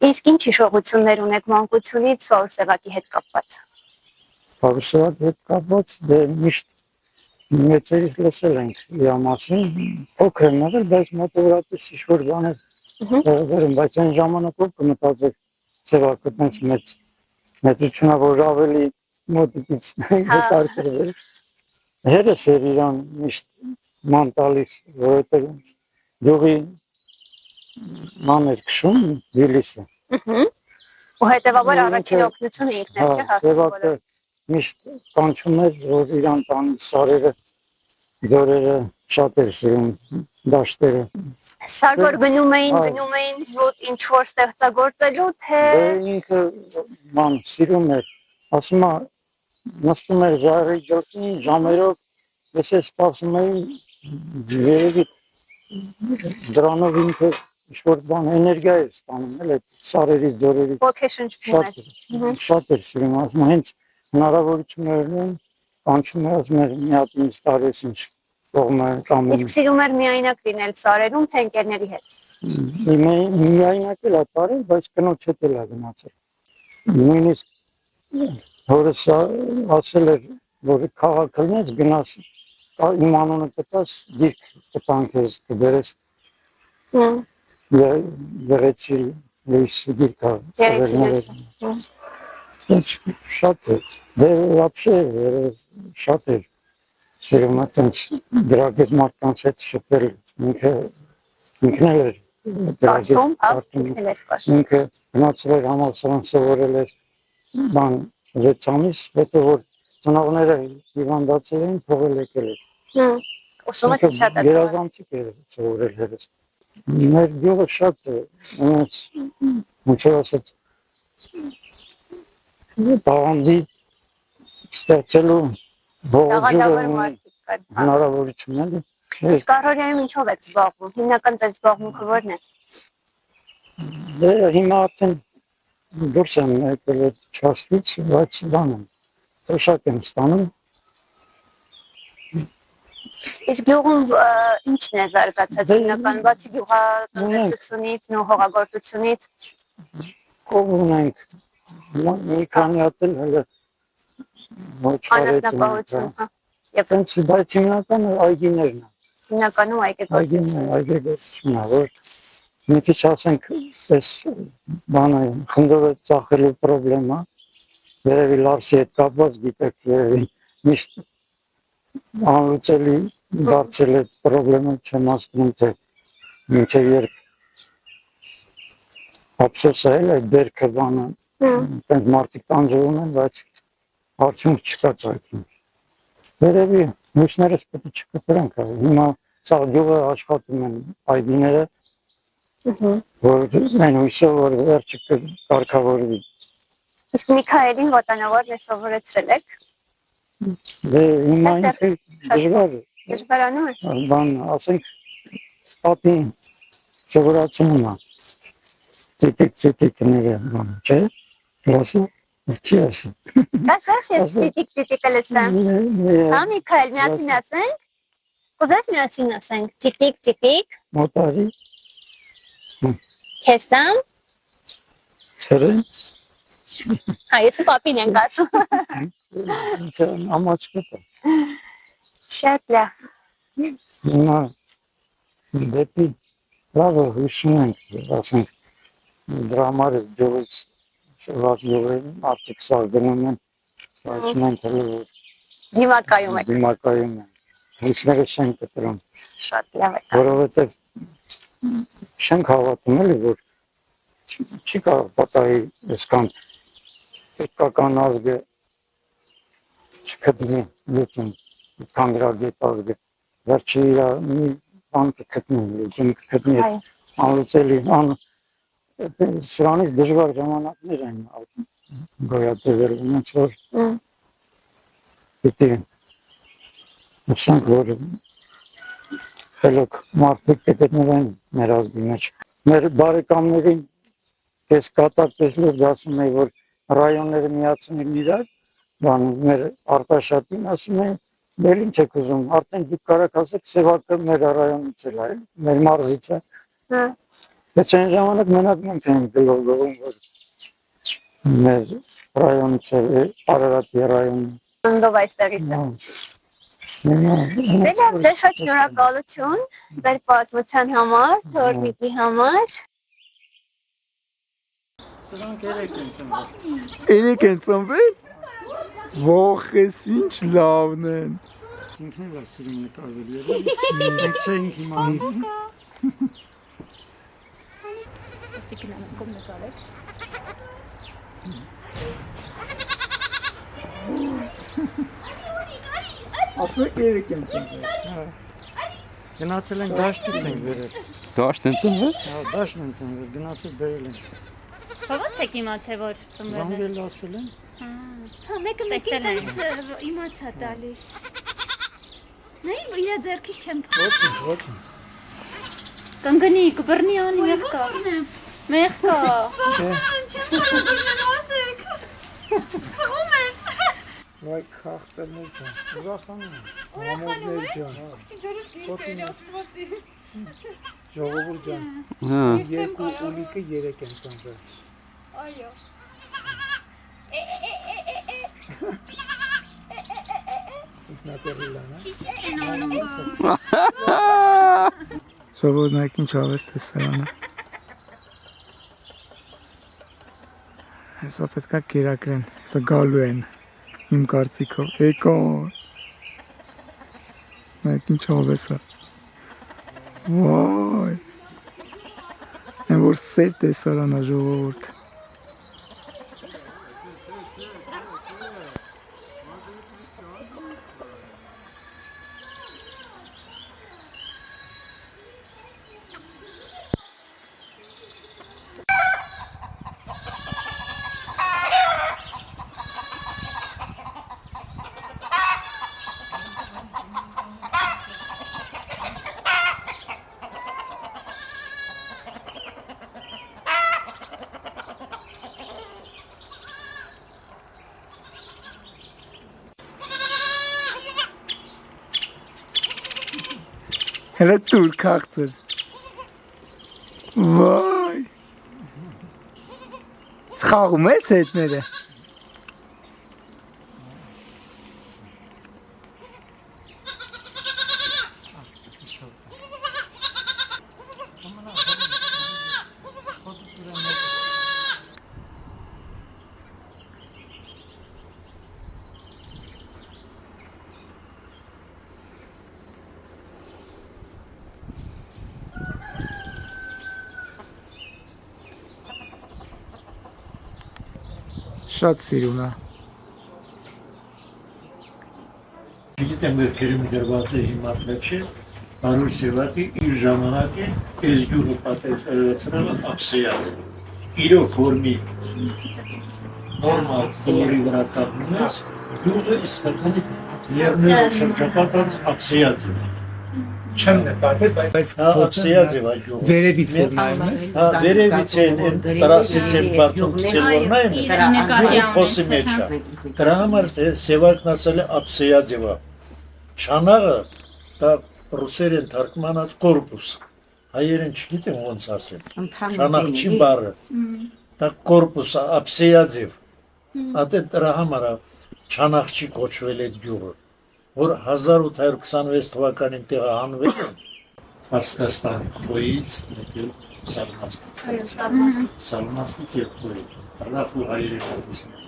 Իսկ ինչ հիշողություններ ունեք մանկությունից Վարուսեղակի հետ կապված։ Վարուսեղակի հետ կապված դե միշտ մեծերից լսել ենք իր մասին, փոքր եմ եղել, բայց մոտավորապես ինչ-որ բաներ եղել, բայց այն ժամանակով կմտածեք Սևակը տենց մեծությունա, որ ավելի մոտիկից հետարքրվել։ Հերս էր իրան միշտ ման տալիս, որովհետև գյուղի ման էր քշում Դիլիսը։ Ու հետևաբար առաջին օգնությունը ինքն էր, չէ՞, Սևակը միշտ կանչում էր, որ իրան տանի սարերը, ձորերը շատ էր սիրում, դաշտերը։ Սար որ գնում էին զուտ ինչ-որ ստեղծագործելու, թե… Դե ինքը ման սիրում էր, ասում է, նստում էր ժայռի գոտին, ժամերով, ես է սպասում էի, երևի դրանով ինքը ինչ-որ բան էներգիա էր ստանում, էլ այդ սարերից, ձորերից։ Ոգեշնչվում էր։ Շատ էր սիրում, ասում է, հենց հնարավորություններն են, կանչում էր, ասում էր, մի հատ ինձ տարես ինչ կողմը կամում։ Իսկ սիրում էր միայնակ լինել սարերում, թե ընկերների հետ։ Միայնակ էլ է տարել, բայց կնոջ հետ էլ է գնացել։ Նույնիսկ հորս ասել էր, որ քաղաք լնեց, գնաց, իմ անունը կտաս, գիրք կտան քեզ կբերես։ Գեղեցի լույս գիրք է։ Գեղեցի լույս։ Շատ էր, դե вообще շատ էր սիրում է տենց գրագետ մարդկանց հետ շփվել, ինքն էլ էր կարծում, ինքը գնացել էր համալսարան սովորել էր բան 6 ամիս, հետո որ ծնողները հիվանդացել էին, թողել եկել էր։ Ուսումը կիսատ է։ Գերազանցիկ էր սովորել հերս։ Մեր գյուղը շատ ունեց, ինչով ասած, տաղանդի ստեղծելու Տաղանդավոր մարդիկ կար։ հնարավորություն էլի։ Իսկ Առօրյայում ինչով եք զբաղվում, հիմնական ձեր զբաղմունքը ո՞րն է։ Դե հիմա արդեն դուրս եմ եկել այդ չասվից, բայց բան եմ, թոշակ եմ ստանում։ Իսկ գյուղում ինչն է զարգացած հիմնական, բացի գյուղատնտեսությունից, հողագործությունից։ Կող ունենք, մի քանի հատ էլ հələ Անասնապահություն, Տենց, բայց հիմնականը այգիներն են։ Հիմնականում այգեգործությունն է, որ մի քիչ ասենք, այս բանը խնդովը ծախելու պրոբլեմա, երևի Լարսի հետ կապված գիտեք, երևի միշտ անլուծելի դարձել այդ պրոբլեմը չեմ ասկնում, թե մինչև երբ ափսոս է էլ այդ բերքը բանը, տենց մարդիկ տանջվում են, բայց արդյունք չկա ծայթում։ Երևի մյուսներս պետք է չկտրենք, հիմա սաղ գյուղը աշխատում են այգիները, որ այն հույսով, որ վերջը կարգավորվի։ Իսկ Միքայելին ոտանավոր սովորեցրել եք։ Դե հիմա ինքը դժվար է։ Դժվարանում է։ Բան, ասենք, պատին սովորացնում է։ Տիտիկ-տիտիկները, չէ՞։ Ասում, չի ասում։ Ասես, ես տիտիկ-տիտիկը լսեմ։ Հա, Միքայել, միասին ասենք։ Կուզես միասին ասենք, տիտիկ-տիտիկ։ Մոտարի։ Քեզ տամ։ Ցրե։ Հա, ես պապին ենք ասում։ Ամաչկոտ է։ Շատ լավ։ Հիմա դեպի լավը հույսում ենք, ասենք, դրա համար գյուղից շված գյուղերին արդիկ սաղ գնում են, բայց մենք հələ Դիմակայում եք։ Դիմակայում են, հույսները չենք կտրում։ Շատ լավ է։ Որովհետև չենք հավատում էլի, որ չի կարող պատահի այսքան պետքական ազգը չգտնի լուծում, կանգրագետ ազգը, վերջի իր մի բան կգտնի, լուծում կգտնի, անլուծելի, սրանից դժվար ժամանակներ են գոյատևել, ոնց որ պիտի ուսանք, որ խելոք մարդիկ կգտնվեն մեր ազգի մեջ։ Մեր բարեկամներին ես կատակ տեսլով ասում էի, որ ռայոնները միացնեն իրար, մեր Արտաշատին ասում են, դեր ինչ եք ուզում, արդեն դուք կարաք ասեք Սևակը մեր ռայոնից էլ է, մեր մարզից է։ Keçen ժամանակ մենակ մենք ենք գլորգողում, որ մեր ռայոնից է, Արարատի ռայոնը։ Անդով այստեղից է։ Դե լավ, ձեզ շատ շնորհակալություն ձեր պատմության համար, թորմիկի համար։ Սրանք երեք են ծնվել։ Երեք են ծնվել։ Ողջ էս ինչ լավն են։ Ինքն էլ սիրում նկարվել եղել։ Մենք չէինք իմանում։ Ասեք երեք են ծնվել։ Գնացել ենք դաշտից ենք բերել։ Դաշտ են ծնվել։ Հա, դաշտն են ծնվել, գնացել բերել ենք։ Ո՞ց եք իմացել որ ծնվել է։ Զանգել ասել են։ Հա, մեկը Տեսել են։ իմացա տալիս։ Նայ, իր ձեռքից չեմ Ոչ։ կընկնի, կբռնի անի մեղկա։ Մեղկա։ Վայ քաղցրներ ջան, ուրախանում եմ։ Ուրախանում ջան։ Ժողովուրդ ջան։ Հա։ Երկու ուլիկը երեք են ծնվել։ Այո։ Սենց նատերիլան, հա։ Ճիշտ են անում։ Ժողովուրդ նայեք ինչ ավես տեսարանը։ Հեսա պետք է կերակրեն, հեսա գալու են, իմ կարծիքով, եկոն, նայեք ինչ ավես է, վայ, են որ սեր տեսարան է ժողովուրդ, հելը տուր քաղցր, վայ, խաղում ես հետները, շատ սիրուն է, Գիտեմ վերքերում դրված է հիմա մեջը, Մարուս Սևակի իր ժամանակի այս գյուղը պատերացրել ապսեյած։ Իրոք որ մի նորմալ սորի վրա կապնում ես, գյուղը իսկականից լեռներով շրջապատած ապսեյած է։ չեմ նկատել, բայց Ապսեյած է գյուղը։ վերևից որ նայում ես, Հա, վերևից են, տրասից են բարձում գցել որ նայում ես, գյուղը փոսի մեջ է։ Դրա համար Սևակն ասել է ապսեյածևա։ Չանաղը դա ռուսերեն թարգմանած կորպուս։ Հայերեն չգիտեմ ոնց ասեմ։ Չանաղչի բառը։ Դա կորպուս ապսեյածև։ Ատե դրա համար չանաղչի կոչվել է գյուղը, որ 1826 թվականին տեղահանվել է Պարսկաստանի խոյից եկել Սալմաստից։ Սալմաստից և խոյի։ Ռաֆու հայերի հատիսն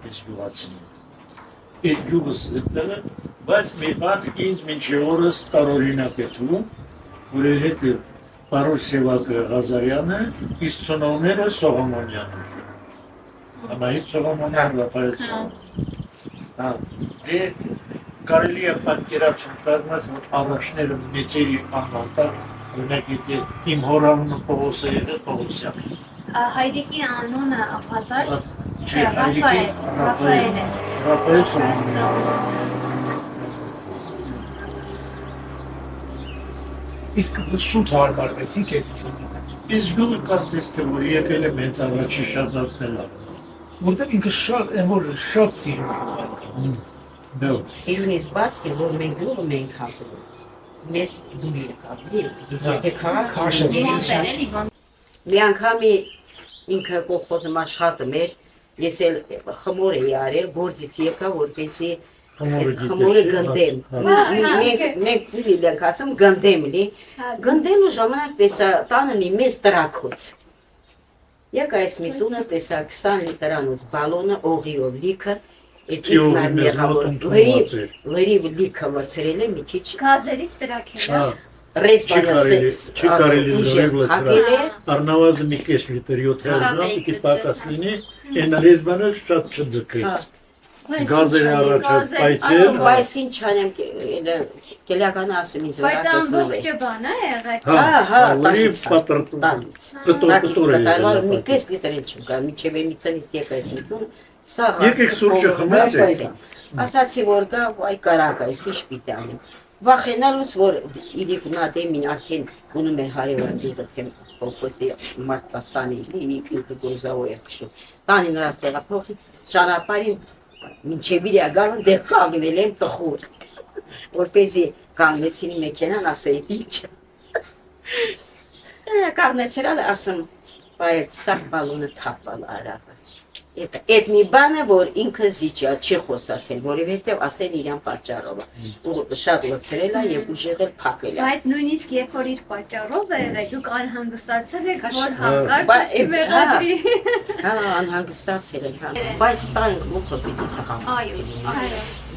ես գյուղացին։ Այդ գյուղս դետել է, բայց մի բան ինձ մինչև օրս տարօրինակ է թվում, որ հետ է Պարոս Սևակը Ղազարյանը, իսկ ծնողները Սողոմոնյանը։ Անահիտ Սողոմոնյան, Ռաֆայել Սողոմոնյան։ Դե կարելի է պատկերացում կազմած, որ առաջները մեծերի անվանտար, օրինակ եթե իմ հորանունը Պողոս է եղել Պողոսյան։ Հայրիկի անունը ապազար Չէ, հայրիկի Ռաֆայել է։ Ռաֆայել Սողոմոնյան։ իսկ շուտ հարմարվեցին քեզ Իսկ գյուղը կարծես թե որ եկել է մեծ առաջի շատ ատնել է։ որտեղ ինքը շատ են որ շատ սիրում է Դա Սիրունից բացի, որ մենք գյուղը մենք հատում, մեզ դուրի է կապլի, իսկ եթե քաղաք քաշը Ոնց էր էլի ոնց։ Մի անգամ ինքը կողոզը աշխատում էր, ես էլ խմոր էի արել, գործից եկա, որպեսզի խմորը գնդեմ։ Մենք իրենք ասում գնդեմ լի, գնդելու ժամանակ տեսա տանը մի մեծ տրակոց։ Եկա այս մի տունը տեսա 20 լիտրանոց բալոնը օղիով լիքը, լրիվ լիքը լցրել է մի քիչ Գազերից տրակել է։ Չի կարելի լրիվ լցրել, առնվազն մի կես լիտր 700 գրամ պիտի պակաս լինի, այն ռեզբանը շատ չձգի։ Գազերը առաջ պայթել։ Բայց ինչ անեմ, կելականը ասում ինձ Բայց ամբողջը բան է եղել։ Հա, լրիվ պատրտում։ Կտոր է։ Մի կես լիտր էլ չկա, միջև մի տնից եկա այս մի տուն, սաղ։ Եկեք սուրճը խմեցեք։ Ասացի, որ գա, այ կարակ այս, ինչ պիտի անեմ։ Վախենալուց, որ իրիկ նադեմին արդեն գունում էր հարևան դեմ փոխոսի մարդկաստանի ինքը գոզավո էր քշում։ Տանի նրանց տեղափոխի ճանապարհին մինչև իրա գալը դեռ կանգնել եմ տխուր։ Որպեսզի կանգնեցին մեքենան, ասեի ինչ։ Կանգնեցրալ ասում, բայց սա բալոնը թափալ արավ։ Այդ մի բան է, որ ինքը զիջա, չի խոսացել, որովհետև ասել իրան պատճառով է, շատ լցրել է և ուժեղ էլ փակել է։ Բայց նույնիսկ երբ որ իր պատճառով է եղել, դուք անհանգստացել եք, որ հանկարծ չմեղադրի։ Հա, անհանգստացել եք, բայց տանք մուխը պիտի տղամ։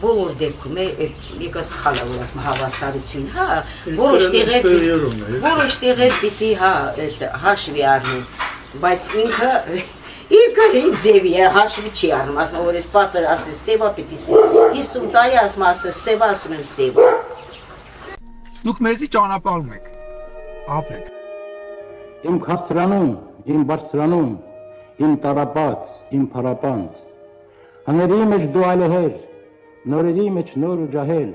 Բոլոր դեպքում է, եկը սխալ է, որ ասում հավասարություն, հա, որոշ տեղեր պիտի հաշվի առնեն, բայց ինքը հին ձևի է, հաշվի չի առնում, ասում, որ ես պատր ասես սևա պիտի սևա, 50 տարի ասում ասես սևա, ասում եմ սևա։ Դուք մեզի ճանապարհում եք, ապրեք։ Իմ քաղցրանում, իմ բարձրանում, իմ տարապած, իմ փարապանց, հների մեջ դու ալեհեր, նորերի մեջ նոր ու ջահել,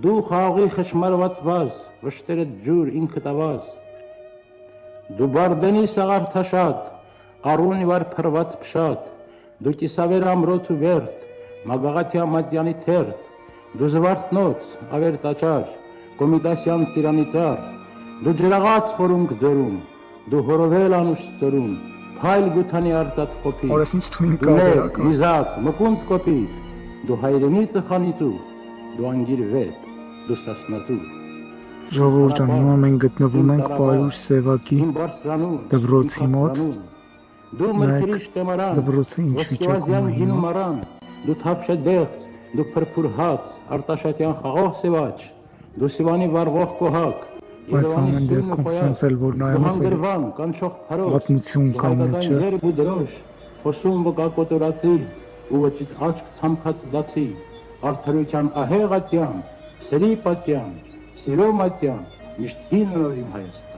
դու խաղի խշմարված վազ, վշտերդ ջուր ինքդ ավազ, դու բարդենի սաղարթաշատ, Արունի վար փրված փշատ, դու կիսավեր ամրոց ու վերդ, մագաղաթյա մատյանի թերթ, դու զվարթնոց, ավեր տաճար, կոմիտասյան տիրանի ծար, դու ջրաղաց խորունք դորում, դու հորովել անուշ ծորում, փայլ գութանի արտատ խոպի, Օրես ինձ թույն դու ներ, կապերակա։ միզակ, մկունդ կոպիտ, դու հայրենի ծխանիծուր, դու անգիր վետ, դու սասնատուր, Ժողովուրդ ջան, հիմա մենք գտնվում ենք Պարուշ Սևակի իմ բարձրանում, դպրոցի մոտ։ Դու մրգերի շտեմարան, դպրոցը ինչ վիճակում է հիմա։ գինու մարան, դու թափշե դեղց, դու փրփուր հաց, արտաշատյան խաղող սևաչ, դու սիվանի վառվող կոհակ, Բայց ամեն դեպքում սենց էլ որ նայումս էլ կանչող փարոց, պատմություն կա մեջը։ դրոշ, խոսում վկակոտորացի, ու վճիտ աչք ցամքած դացի, արդարության ահեղ ատյան, սերի պատյան, սիրո մատյան, միշտ հին նորին Հայաստան։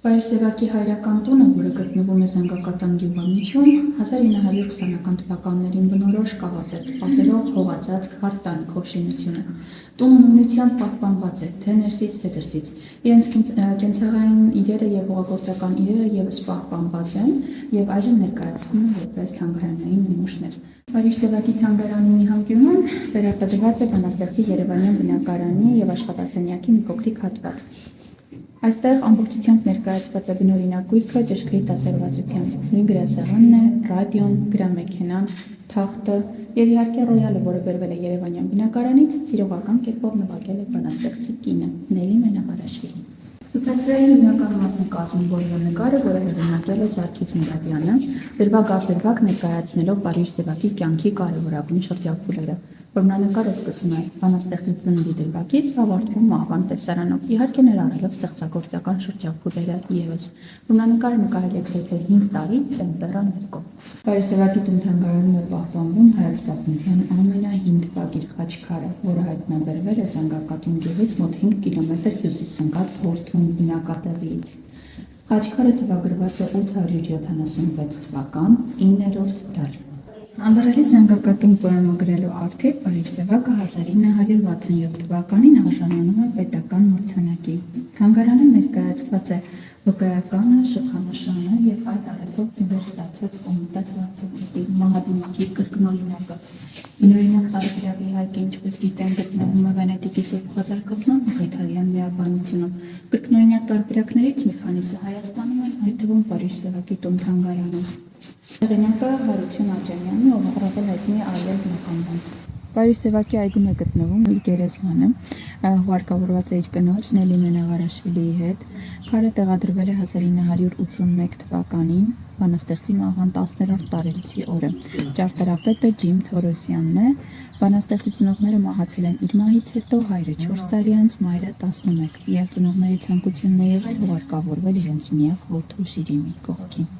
Պարուշ Սևակի հայրական տունը, որը գտնվում է Զանգակատան գյուղամիջում, 1920-ական թվականներին բնորոշ կաված է պատերով հողածածկ հարթանիքով շինությունը։ Տունը նույնությամբ պահպանված է թե ներսից, թե դրսից։ Իրենց կենցաղային իրերը եւ հողագործական իրերը եւս պահպանված են եւ այժմ ներկայացվում են որպես թանգարանային նմուշներ։ Պարուշ Սևակի թանգարանի մի հանգյումում վերարտադրված է բանաստեղծի Երևանյան բնակարանի եւ աշխատասենյակի մի փոքրիկ հատված։ Այստեղ ամբողջությամբ ներկայացված է բնօրինակ գույքը ճշգրիտ դասերվածությամբ։ Նույն գրասեղանն է, ռադիոն, գրամեքենան, թախտը եւ իհարկե ռոյալը, որը բերվել է Երևանյան բնակարանից, ծիրողական կերպով նվագել է բանաստեղծի կինը Նելի Մենաղարաշվիլին։ Ցուցասրահի հիմնական մասն է կազմում որոնանկարը, որը հեղինակել է Սարգիս Մուրադյանը, դրվագ առ դրվագ ներկայացնելով Պարուշ Սևակի կյանքի կարևորագույն շրջափուլերը։ Որմնանկարը սկսում է բանաստեղծի ծննդի դրվագից, ավարտվում մահվան տեսարանով, իհարկե ներառելով ստեղծագործական շրջափուլերը ևս։ Որմնանկարը նկարել է գրեթե 5 տարի տեմպերա ներկով։ Պարուշ Սևակի տուն-թանգարանում է պահպանվում հայոց պատմության ամենահին տպագիր խաչքարը, որը հայտնաբերվել է Զանգակատուն գյուղից մոտ 5 կիլոմետր հյուսիս ընկած Հորթուն բնակատեղիից։ Խաչքարը տպագրված է 876 թվական 9-րդ դար։ Անդրալի Զանգակատուն պոեմը գրելու արդիվ Պարուշ Սևակը 1967 թվականին արժանանում է պետական մրցանակի։ Թանգարանում ներկայացված է Հոգայականը, շքանշանը եւ այդ առիթով դեր ստացած կոմիտաց վարդապետի մահադիմակի կրկնօրինակը։ Ինօրինակ տարբերակի հայկը ինչպես գիտեն գտնվում է Վենետիկի Սուրբ Ղազար կղզում Ղիթարյան միաբանությունում։ Կրկնօրինակ տարբերակներից մի քանիսը Հայաստանում են, այդ թվում Պարիժ Սևակի տուն թանգարանում։ Հեղինակը Հարություն Աճանյանն է, ով առավել հայտնի է այլ բնականաբան։ Պարիժ Սևակի այգում է գտնվում իր գերեզմանը, հուարկավորված է իր կնոջ Նելի Մենաղարաշվիլիի հետ։ Քարը տեղադրվել է 1981 թվականին, բանաստեղծի մահվան 10-րդ տարելիցի օրը։ Ճարտարապետը Ջիմ Թորոսյանն է։ Բանաստեղծի ծնողները մահացել են իր մահից հետո, հայրը 4 տարի անց, մայրը 11, եւ ծնողների ցանկությունն է եղել հուարկավորվել իրենց միակ որդու Շիրիմի կողքին։